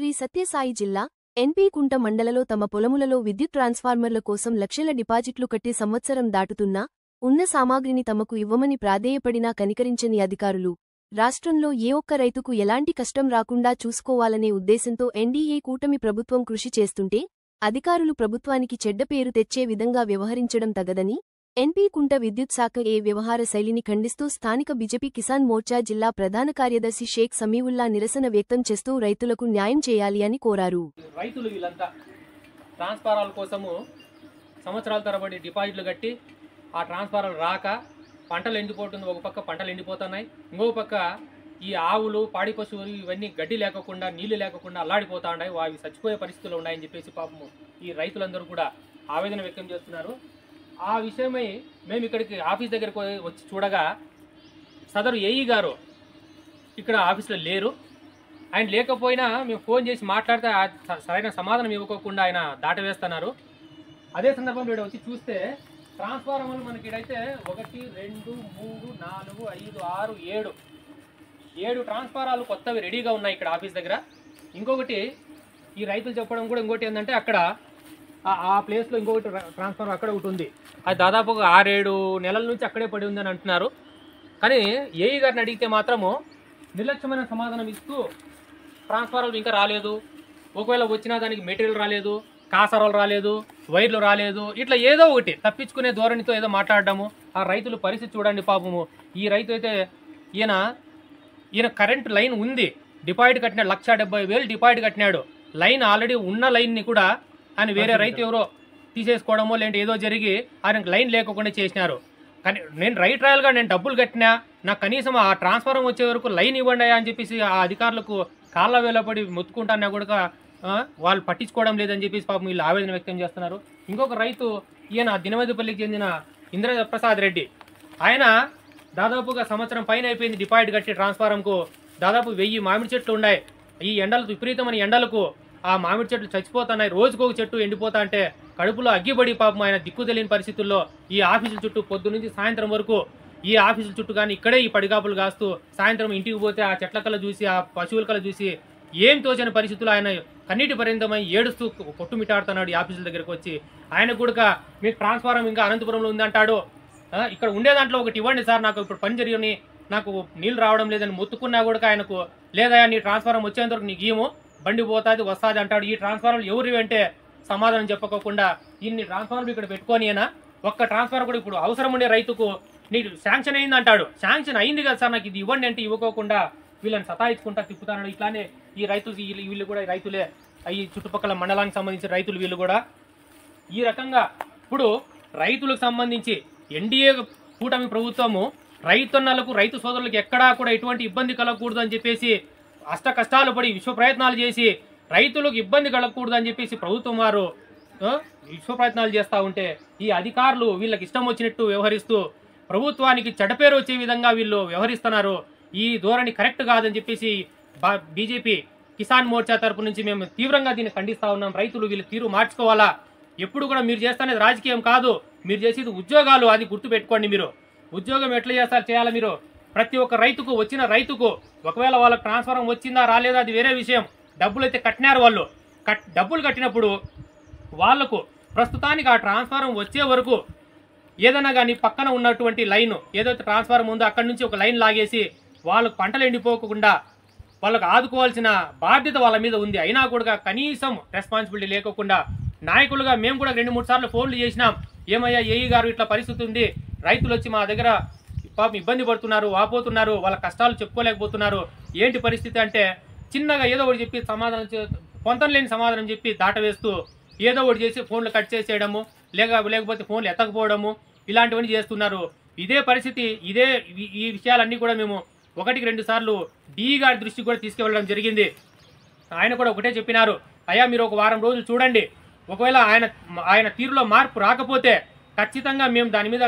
శ్రీ సత్యసాయి జిల్లా ఎన్పీ కుంట మండలలో తమ పొలములలో విద్యుత్ ట్రాన్స్ఫార్మర్ల కోసం లక్షల డిపాజిట్లు కట్టి సంవత్సరం దాటుతున్నా ఉన్న సామాగ్రిని తమకు ఇవ్వమని ప్రాధేయపడినా కనికరించని అధికారులు రాష్ట్రంలో ఏ ఒక్క రైతుకు ఎలాంటి కష్టం రాకుండా చూసుకోవాలనే ఉద్దేశంతో ఎన్డీఏ కూటమి ప్రభుత్వం కృషి చేస్తుంటే అధికారులు ప్రభుత్వానికి చెడ్డ పేరు తెచ్చే విధంగా వ్యవహరించడం తగదని ఎన్పీ కుంట విద్యుత్ శాఖ వ్యవహార శైలిని ఖండిస్తూ స్థానిక బీజేపీ కిసాన్ మోర్చా జిల్లా ప్రధాన కార్యదర్శి షేక్ సమీవుల్లా నిరసన వ్యక్తం చేస్తూ రైతులకు న్యాయం చేయాలి అని కోరారు. రైతులు వీళ్ళంతా ట్రాన్స్ఫారాల కోసము సంవత్సరాల తరబడి డిపాజిట్లు కట్టి ఆ ట్రాన్స్ఫారాలు రాక పంటలు ఎండిపోతుంది. ఒక పక్క పంటలు ఎండిపోతున్నాయి, ఇంకొక పక్క ఈ ఆవులు పాడి పశువులు ఇవన్నీ గడ్డి లేకుండా నీళ్లు లేకుండా అల్లాడిపోతా ఉన్నాయి. అవి చచ్చిపోయే పరిస్థితులు ఉన్నాయని చెప్పేసి పాపము ఈ రైతులందరూ కూడా ఆవేదన వ్యక్తం చేస్తున్నారు. ఆ విషయమై మేము ఇక్కడికి ఆఫీస్ దగ్గరకు వచ్చి చూడగా సదరు ఏఈ గారు ఇక్కడ ఆఫీస్లో లేరు. ఆయన లేకపోయినా మేము ఫోన్ చేసి మాట్లాడితే సరైన సమాధానం ఇవ్వకోకుండా ఆయన దాటవేస్తున్నారు. అదే సందర్భంలో ఇక్కడ వచ్చి చూస్తే ట్రాన్స్ఫార్మర్లు మనకి ఇక్కడైతే 1 2 3 4 5 6 7 ట్రాన్స్ఫారాలు కొత్తవి రెడీగా ఉన్నాయి ఇక్కడ ఆఫీస్ దగ్గర. ఇంకొకటి ఈ రైతులు చెప్పడం కూడా ఇంకోటి ఏంటంటే అక్కడ ఆ ప్లేస్లో ఇంకొకటి ట్రాన్స్ఫార్మర్ అక్కడ ఒకటి ఉంది. అది దాదాపుగా 6-7 నెలల నుంచి అక్కడే పడి ఉందని అంటున్నారు. కానీ ఏఈ గారిని అడిగితే మాత్రము నిర్లక్ష్యమైన సమాధానం ఇస్తూ ట్రాన్స్ఫార్మర్లు ఇంకా రాలేదు, ఒకవేళ వచ్చినా దానికి మెటీరియల్ రాలేదు, కాసరాలు రాలేదు, వైర్లు రాలేదు, ఇట్లా ఏదో ఒకటి తప్పించుకునే ధోరణితో ఏదో మాట్లాడడము. ఆ రైతుల పరిస్థితి చూడండి పాపము. ఈ రైతు అయితే ఈయన కరెంట్ లైన్ ఉంది, డిపాజిట్ కట్టినాడు, 1,70,000 డిపాజిట్ కట్టినాడు. లైన్ ఆల్రెడీ ఉన్న లైన్ని కూడా ఆయన వేరే రైతు ఎవరో తీసేసుకోవడమో లేదంటే ఏదో జరిగి ఆయనకు లైన్ లేకుండా చేసినారు. కానీ నేను రైట్ రాయల్గా నేను డబ్బులు కట్టినా, నాకు కనీసం ఆ ట్రాన్స్ఫార్మర్ వచ్చే వరకు లైన్ ఇవ్వండి అని చెప్పేసి ఆ అధికారులకు కాళ్ళ వేలపడి మొత్తుకుంటానా కూడా వాళ్ళు పట్టించుకోవడం లేదని చెప్పేసి పాపం వీళ్ళు ఆవేదన వ్యక్తం చేస్తున్నారు. ఇంకొక రైతు ఈయన దినమదిపల్లికి చెందిన ఇంద్రప్రసాద్ రెడ్డి, ఆయన దాదాపుగా సంవత్సరం పైన అయిపోయింది డిపాజిట్ కట్టి ట్రాన్స్ఫార్మర్కు. దాదాపు 1000 మామిడి చెట్లు ఉన్నాయి. ఈ ఎండలకు విపరీతమైన ఎండలకు ఆ మామిడి చెట్లు చచ్చిపోతున్నాయి. రోజుకొక చెట్టు ఎండిపోతా అంటే కడుపులో అగ్గిబడి పాపం ఆయన దిక్కు తెలియని పరిస్థితుల్లో ఈ ఆఫీసుల చుట్టూ పొద్దు నుంచి సాయంత్రం వరకు ఈ ఆఫీసుల చుట్టూ కానీ ఇక్కడే ఈ పడిగాపులు కాస్తూ సాయంత్రం ఇంటికి పోతే ఆ చెట్ల కళ చూసి ఆ పశువుల కళ చూసి ఏం తోచని పరిస్థితుల్లో ఆయన కన్నీటి పర్యంతమై ఏడుస్తూ కొట్టుమిటాడుతున్నాడు ఈ ఆఫీసుల దగ్గరకు వచ్చి. ఆయన కూడా మీకు ట్రాన్స్ఫార్మర్ ఇంకా అనంతపురంలో ఉందంటాడు, ఇక్కడ ఉండే దాంట్లో ఒకటి ఇవ్వండి సార్, నాకు ఇప్పుడు పని జరిగి నాకు నీళ్ళు రావడం లేదని మొత్తుకున్నా కూడా ఆయనకు లేదా నీ ట్రాన్స్ఫార్మర్ వచ్చేంతవరకు నీకు ఏమో బండి పోతుంది వస్తుంది అంటాడు. ఈ ట్రాన్స్ఫార్మర్ ఎవరు అంటే సమాధానం చెప్పకోకుండా ఇన్ని ట్రాన్స్ఫార్మర్లు ఇక్కడ పెట్టుకొని ఒక్క ట్రాన్స్ఫార్మర్ కూడా ఇప్పుడు అవసరం ఉండే రైతుకు నీకు శాంక్షన్ అయింది అంటాడు. శాంక్షన్ అయింది కదా సార్, నాకు ఇది ఇవ్వండి అంటే ఇవ్వకోకుండా వీళ్ళని సతాయించుకుంటా తిప్పుతాడు. ఇట్లానే ఈ రైతులు వీళ్ళు కూడా రైతులే, ఈ చుట్టుపక్కల మండలానికి సంబంధించిన రైతులు వీళ్ళు కూడా ఈ రకంగా ఇప్పుడు రైతులకు సంబంధించి ఎన్డీఏ కూటమి ప్రభుత్వము రైతన్నలకు రైతు సోదరులకు ఎక్కడా కూడా ఎటువంటి ఇబ్బంది కలగకూడదు అని చెప్పేసి అష్ట కష్టాలు పడి విశ్వ ప్రయత్నాలు చేసి రైతులకు ఇబ్బంది కలగకూడదు అని చెప్పేసి ప్రభుత్వం వారు విశ్వ ప్రయత్నాలు చేస్తూ ఉంటే ఈ అధికారులు వీళ్ళకి ఇష్టం వచ్చినట్టు వ్యవహరిస్తూ ప్రభుత్వానికి చెడ్డపేరు వచ్చే విధంగా వీళ్ళు వ్యవహరిస్తున్నారు. ఈ ధోరణి కరెక్ట్ కాదని చెప్పేసి బీజేపీ కిసాన్ మోర్చా తరపు నుంచి మేము తీవ్రంగా దీన్ని ఖండిస్తూ ఉన్నాం. రైతులు వీళ్ళు తీరు మార్చుకోవాలా. ఎప్పుడు కూడా మీరు చేస్తానేది రాజకీయం కాదు, మీరు చేసేది ఉద్యోగాలు, అది గుర్తుపెట్టుకోండి. మీరు ఉద్యోగం ఎట్లా చేయాలి. మీరు ప్రతి ఒక్క రైతుకు వచ్చిన రైతుకు ఒకవేళ వాళ్ళకి ట్రాన్స్ఫార్మర్ వచ్చిందా రాలేదా అది వేరే విషయం, డబ్బులు అయితే కట్టినారు. వాళ్ళు డబ్బులు కట్టినప్పుడు వాళ్లకు ప్రస్తుతానికి ఆ ట్రాన్స్ఫార్మర్ వచ్చే వరకు ఏదైనా కానీ పక్కన ఉన్నటువంటి లైన్ ఏదైతే ట్రాన్స్ఫార్మర్ ఉందో అక్కడి నుంచి ఒక లైన్ లాగేసి వాళ్ళకు పంటలు ఎండిపోకుండా వాళ్ళకు ఆదుకోవాల్సిన బాధ్యత వాళ్ళ మీద ఉంది. అయినా కూడా కనీసం రెస్పాన్సిబిలిటీ లేకుండా నాయకులుగా మేము కూడా 2-3 సార్లు ఫోన్లు చేసినాం. ఏమయ్యా ఏఈ గారు ఇట్లా పరిస్థితి ఉంది, రైతులు వచ్చి మా దగ్గర పాపం ఇబ్బంది పడుతున్నారు, వాపోతున్నారు, వాళ్ళ కష్టాలు చెప్పుకోలేకపోతున్నారు, ఏంటి పరిస్థితి అంటే చిన్నగా ఏదో ఒకటి చెప్పి సమాధానం పొంతం లేని సమాధానం చెప్పి దాటవేస్తూ ఏదో ఒకటి చేసి ఫోన్లు కట్ చేసేయడము లేకపోతే ఫోన్లు ఎత్తకపోవడము ఇలాంటివన్నీ చేస్తున్నారు. ఇదే పరిస్థితి ఈ విషయాలన్నీ కూడా మేము 1-2 సార్లు డిఈ గారి దృష్టికి కూడా తీసుకువెళ్ళడం జరిగింది. ఆయన కూడా ఒకటే చెప్పినారు, అయ్యా మీరు ఒక వారం రోజులు చూడండి, ఒకవేళ ఆయన తీరులో మార్పు రాకపోతే ఖచ్చితంగా మేము దాని మీద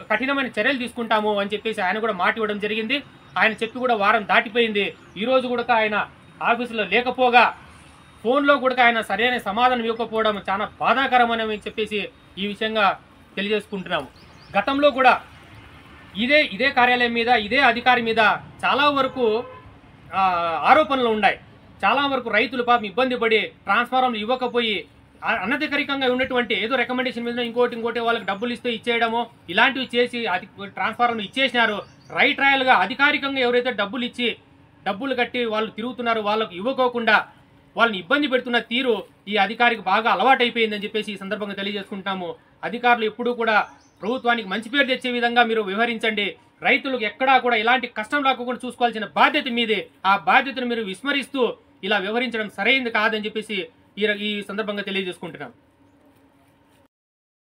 కఠినమైన చర్యలు తీసుకుంటాము అని చెప్పేసి ఆయన కూడా మాట ఇవ్వడం జరిగింది. ఆయన చెప్పి కూడా వారం దాటిపోయింది. ఈరోజు కూడా ఆయన ఆఫీసులో లేకపోగా ఫోన్లో కూడా ఆయన సరైన సమాధానం ఇవ్వకపోవడం చాలా బాధాకరమని చెప్పేసి ఈ విషయంగా తెలియజేసుకుంటున్నాము. గతంలో కూడా ఇదే కార్యాలయం మీద ఇదే అధికారి మీద చాలా వరకు ఆరోపణలు ఉన్నాయి. చాలా వరకు రైతులు పాపం ఇబ్బంది పడి ట్రాన్స్ఫార్మర్లు ఇవ్వకపోయి అనధికారికంగా ఉన్నటువంటి ఏదో రికమెండేషన్ మీద ఇంకోటి వాళ్ళకి డబ్బులు ఇస్తే ఇచ్చేయడము ఇలాంటివి చేసి ట్రాన్స్ఫార్మర్లు ఇచ్చేసినారు. రైట్ రాయల్గా అధికారికంగా ఎవరైతే డబ్బులు కట్టి వాళ్ళు తిరుగుతున్నారో వాళ్ళకు ఇవ్వకోకుండా వాళ్ళని ఇబ్బంది పెడుతున్న తీరు ఈ అధికారికి బాగా అలవాటైపోయిందని చెప్పేసి ఈ సందర్భంగా తెలియజేసుకుంటాము. అధికారులు ఎప్పుడూ కూడా ప్రభుత్వానికి మంచి పేరు తెచ్చే విధంగా మీరు వ్యవహరించండి. రైతులకు ఎక్కడా కూడా ఇలాంటి కష్టం రాకుండా చూసుకోవాల్సిన బాధ్యత మీదే. ఆ బాధ్యతను మీరు విస్మరిస్తూ ఇలా వ్యవహరించడం సరైంది కాదని చెప్పేసి ఈ సందర్భంగా తెలియజేసుకుంటున్నాం.